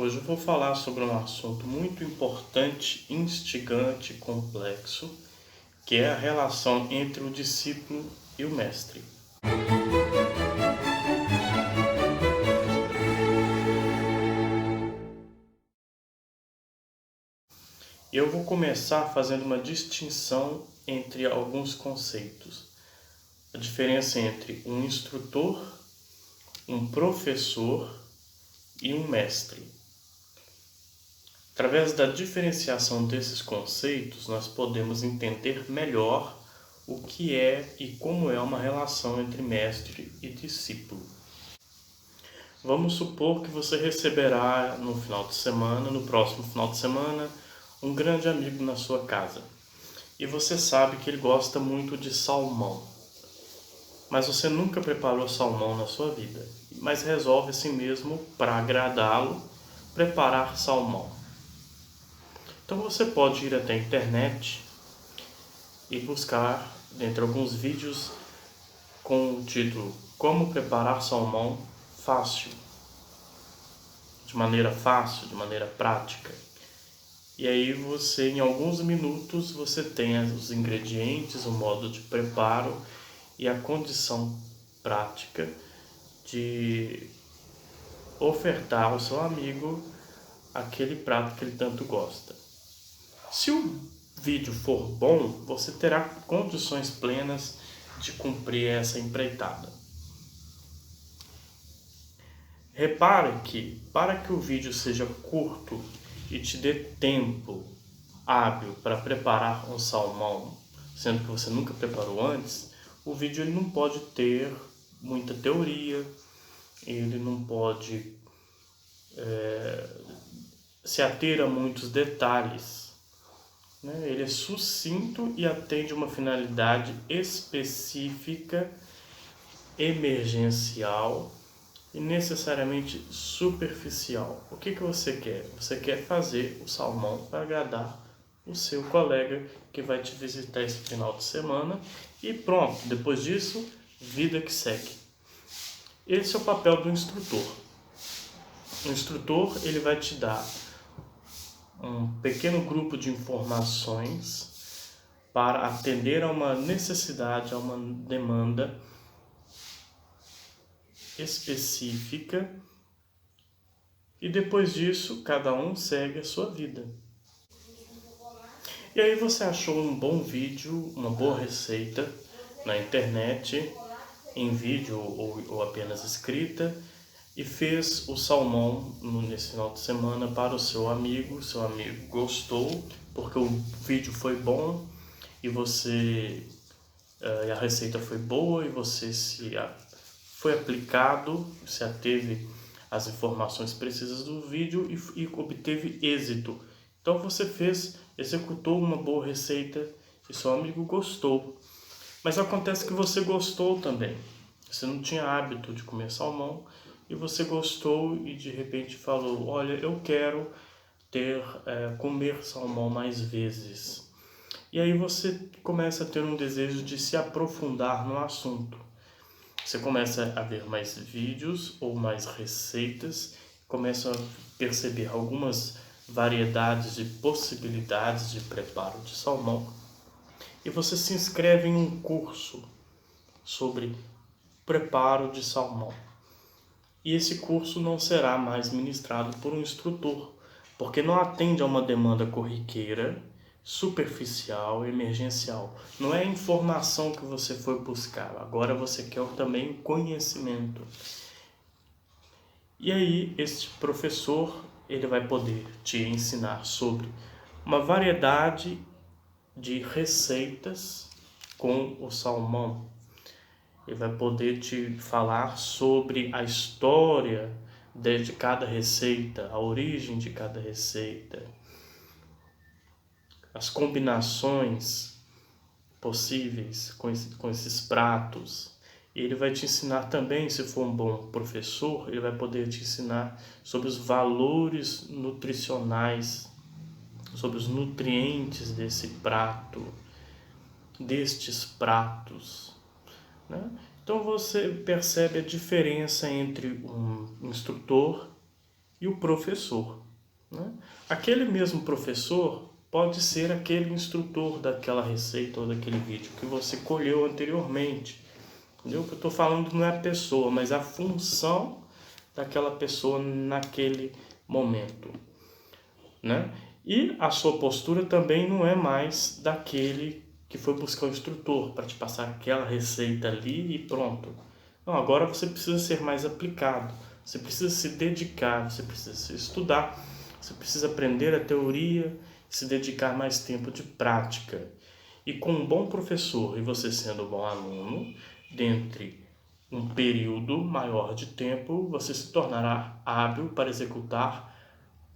Hoje eu vou falar sobre um assunto muito importante, instigante e complexo, que é a relação entre o discípulo e o mestre. Eu vou começar fazendo uma distinção entre alguns conceitos. A diferença entre um instrutor, um professor e um mestre. Através da diferenciação desses conceitos, nós podemos entender melhor o que é e como é uma relação entre mestre e discípulo. Vamos supor que você receberá no final de semana, no próximo final de semana, um grande amigo na sua casa. E você sabe que ele gosta muito de salmão. Mas você nunca preparou salmão na sua vida. Mas resolve assim mesmo, para agradá-lo, preparar salmão. Então você pode ir até a internet e buscar dentre alguns vídeos com o título Como preparar salmão fácil, de maneira fácil, de maneira prática. E aí você, em alguns minutos, você tem os ingredientes, o modo de preparo e a condição prática de ofertar ao seu amigo aquele prato que ele tanto gosta. Se o vídeo for bom, você terá condições plenas de cumprir essa empreitada. Repare que, para que o vídeo seja curto e te dê tempo hábil para preparar um salmão, sendo que você nunca preparou antes, o vídeo ele não pode ter muita teoria, ele não pode se ater a muitos detalhes. Ele é sucinto e atende uma finalidade específica, emergencial e necessariamente superficial. O que você quer? Você quer fazer o salmão para agradar o seu colega que vai te visitar esse final de semana e pronto, depois disso, vida que segue. Esse é o papel do instrutor. O instrutor ele vai te dar um pequeno grupo de informações para atender a uma necessidade, a uma demanda específica, e depois disso cada um segue a sua vida. E aí você achou um bom vídeo, uma boa receita na internet, em vídeo ou apenas escrita, e fez o salmão nesse final de semana para o seu amigo gostou, porque o vídeo foi bom e a receita foi boa e você foi aplicado, se ateve às informações precisas do vídeo e obteve êxito. Então você executou uma boa receita e seu amigo gostou. Mas acontece que você gostou também. Você não tinha hábito de comer salmão e você gostou e de repente falou: olha, eu quero comer salmão mais vezes. E aí você começa a ter um desejo de se aprofundar no assunto. Você começa a ver mais vídeos ou mais receitas, começa a perceber algumas variedades de possibilidades de preparo de salmão. E você se inscreve em um curso sobre preparo de salmão. E esse curso não será mais ministrado por um instrutor, porque não atende a uma demanda corriqueira, superficial, emergencial. Não é a informação que você foi buscar, agora você quer também conhecimento. E aí este professor ele vai poder te ensinar sobre uma variedade de receitas com o salmão. Ele vai poder te falar sobre a história de cada receita, a origem de cada receita, as combinações possíveis com esses pratos. Ele vai te ensinar também, se for um bom professor, ele vai poder te ensinar sobre os valores nutricionais, sobre os nutrientes desse prato, destes pratos, né? Então você percebe a diferença entre um instrutor e o professor, né? Aquele mesmo professor pode ser aquele instrutor daquela receita ou daquele vídeo que você colheu anteriormente. Entendeu? O que eu estou falando não é a pessoa, mas a função daquela pessoa naquele momento, né? E a sua postura também não é mais daquele que foi buscar o instrutor para te passar aquela receita ali e pronto. Não, agora você precisa ser mais aplicado, você precisa se dedicar, você precisa se estudar, você precisa aprender a teoria, se dedicar mais tempo de prática. E com um bom professor e você sendo um bom aluno, dentre um período maior de tempo, você se tornará hábil para executar,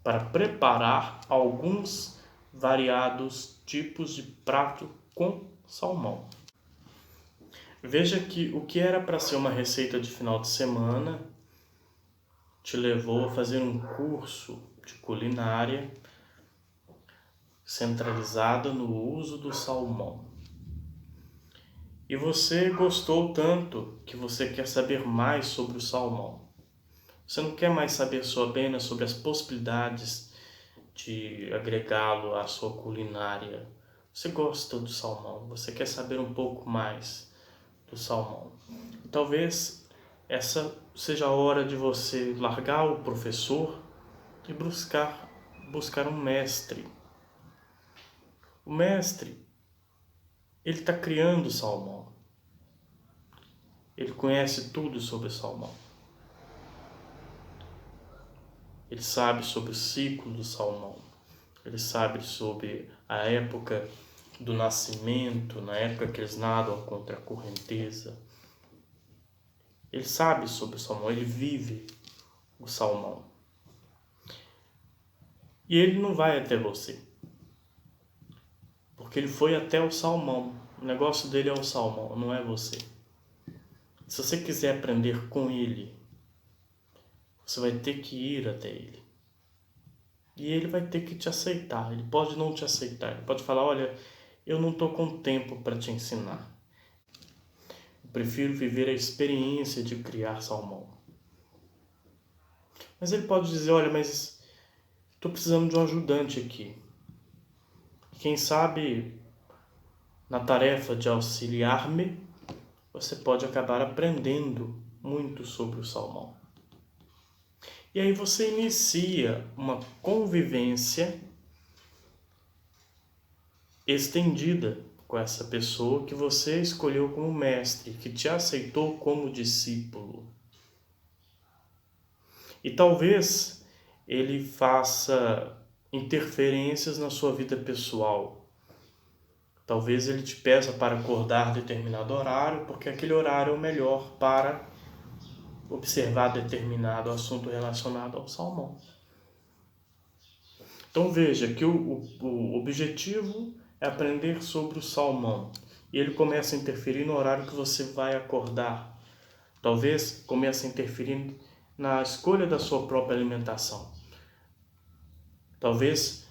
para preparar alguns variados tipos de prato com salmão. Veja que o que era para ser uma receita de final de semana te levou a fazer um curso de culinária centralizada no uso do salmão. E você gostou tanto que você quer saber mais sobre o salmão. Você não quer mais saber só apenas sobre as possibilidades de agregá-lo à sua culinária. Você gosta do salmão, você quer saber um pouco mais do salmão. Talvez essa seja a hora de você largar o professor e buscar um mestre. O mestre, ele está criando o salmão. Ele conhece tudo sobre o salmão. Ele sabe sobre o ciclo do salmão. Ele sabe sobre a época do nascimento, na época que eles nadam contra a correnteza. Ele sabe sobre o salmão, ele vive o salmão. E ele não vai até você, porque ele foi até o salmão. O negócio dele é o salmão, não é você. Se você quiser aprender com ele, você vai ter que ir até ele. E ele vai ter que te aceitar. Ele pode não te aceitar. Ele pode falar, olha, eu não estou com tempo para te ensinar. Eu prefiro viver a experiência de criar salmão. Mas ele pode dizer, olha, mas estou precisando de um ajudante aqui. Quem sabe, na tarefa de auxiliar-me, você pode acabar aprendendo muito sobre o salmão. E aí você inicia uma convivência estendida com essa pessoa que você escolheu como mestre, que te aceitou como discípulo. E talvez ele faça interferências na sua vida pessoal. Talvez ele te peça para acordar determinado horário, porque aquele horário é o melhor para observar determinado assunto relacionado ao salmão. Então veja que o objetivo é aprender sobre o salmão. E ele começa a interferir no horário que você vai acordar. Talvez comece a interferir na escolha da sua própria alimentação. Talvez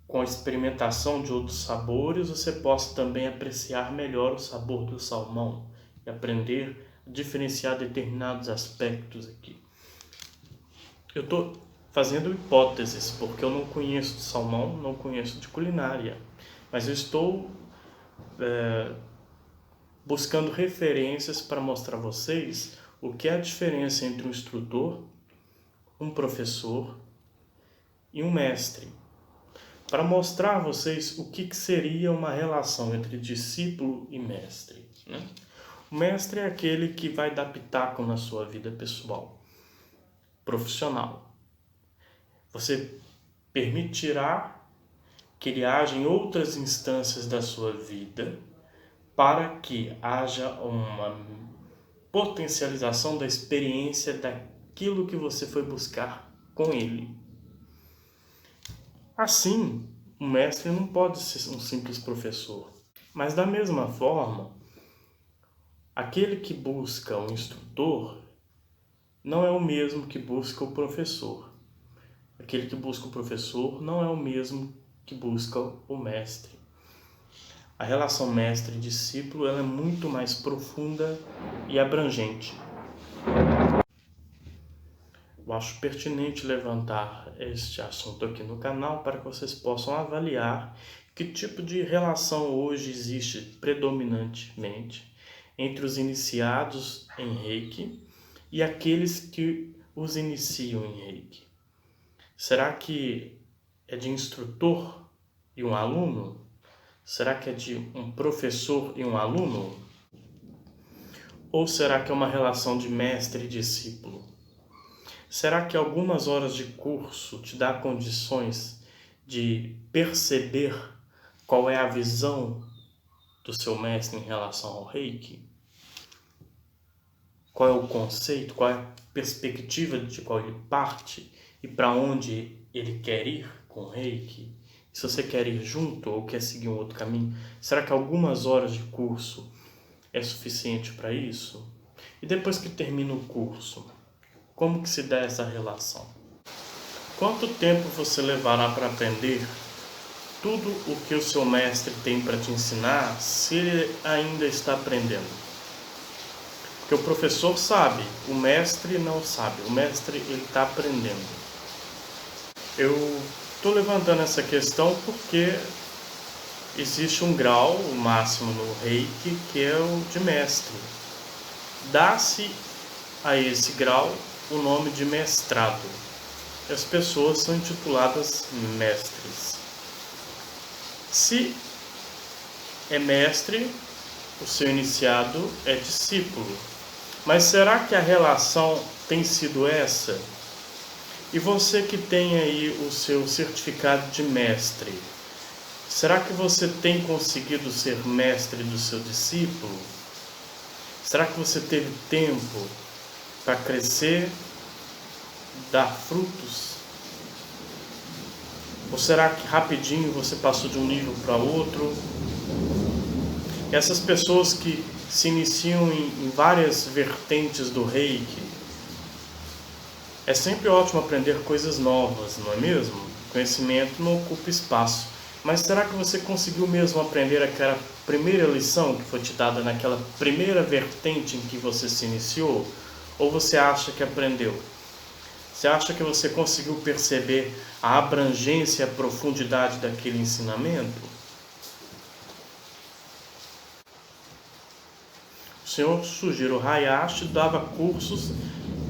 com a experimentação de outros sabores você possa também apreciar melhor o sabor do salmão e aprender a diferenciar determinados aspectos aqui. Eu estou fazendo hipóteses, porque eu não conheço de salmão, não conheço de culinária, mas eu estou buscando referências para mostrar a vocês o que é a diferença entre um instrutor, um professor e um mestre, para mostrar a vocês o que seria uma relação entre discípulo e mestre, né? O mestre é aquele que vai dar pitaco na sua vida pessoal, profissional. Você permitirá que ele haja em outras instâncias da sua vida para que haja uma potencialização da experiência daquilo que você foi buscar com ele. Assim, o mestre não pode ser um simples professor, mas da mesma forma, aquele que busca um instrutor não é o mesmo que busca o professor. Aquele que busca o professor não é o mesmo que busca o mestre. A relação mestre-discípulo ela é muito mais profunda e abrangente. eu acho pertinente levantar este assunto aqui no canal para que vocês possam avaliar que tipo de relação hoje existe predominantemente entre os iniciados em Reiki e aqueles que os iniciam em Reiki. Será que é de instrutor e um aluno? Será que é de um professor e um aluno? Ou será que é uma relação de mestre e discípulo? Será que algumas horas de curso te dá condições de perceber qual é a visão do seu mestre em relação ao Reiki? Qual é o conceito, qual é a perspectiva de qual ele parte e para onde ele quer ir com o Reiki? Se você quer ir junto ou quer seguir um outro caminho, será que algumas horas de curso é suficiente para isso? E depois que termina o curso, como que se dá essa relação? Quanto tempo você levará para aprender tudo o que o seu mestre tem para te ensinar, se ele ainda está aprendendo? Porque o professor sabe, o mestre não sabe, o mestre ele está aprendendo. Eu estou levantando essa questão porque existe um grau, o máximo no Reiki, que é o de mestre. Dá-se a esse grau o nome de mestrado. As pessoas são intituladas mestres. Se é mestre, o seu iniciado é discípulo. Mas será que a relação tem sido essa? E você que tem aí o seu certificado de mestre, será que você tem conseguido ser mestre do seu discípulo? Será que você teve tempo para crescer, dar frutos? Ou será que rapidinho você passou de um nível para outro? E essas pessoas que se iniciam em várias vertentes do Reiki, é sempre ótimo aprender coisas novas, não é mesmo? Conhecimento não ocupa espaço. Mas será que você conseguiu mesmo aprender aquela primeira lição que foi te dada naquela primeira vertente em que você se iniciou? Ou você acha que aprendeu? Você acha que você conseguiu perceber a abrangência e a profundidade daquele ensinamento? O senhor Sujiro Hayashi dava cursos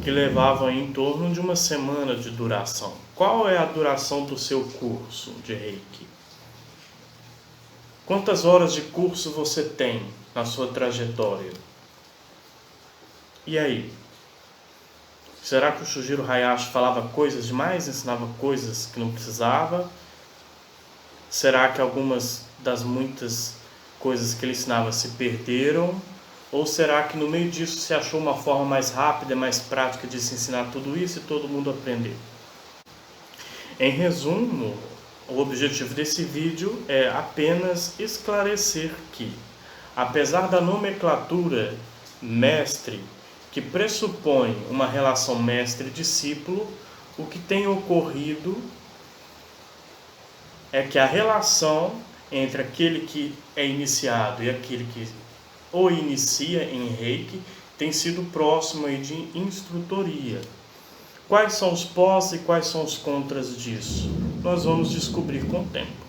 que levavam em torno de uma semana de duração. Qual é a duração do seu curso de Reiki? Quantas horas de curso você tem na sua trajetória? E aí? Será que o Sujiro Hayashi falava coisas demais, ensinava coisas que não precisava? Será que algumas das muitas coisas que ele ensinava se perderam? Ou será que no meio disso se achou uma forma mais rápida, mais prática de se ensinar tudo isso e todo mundo aprender? Em resumo, o objetivo desse vídeo é apenas esclarecer que, apesar da nomenclatura mestre, que pressupõe uma relação mestre-discípulo, o que tem ocorrido é que a relação entre aquele que é iniciado e aquele que o inicia em Reiki tem sido próximo aí de instrutoria. Quais são os pós e quais são os contras disso? Nós vamos descobrir com o tempo.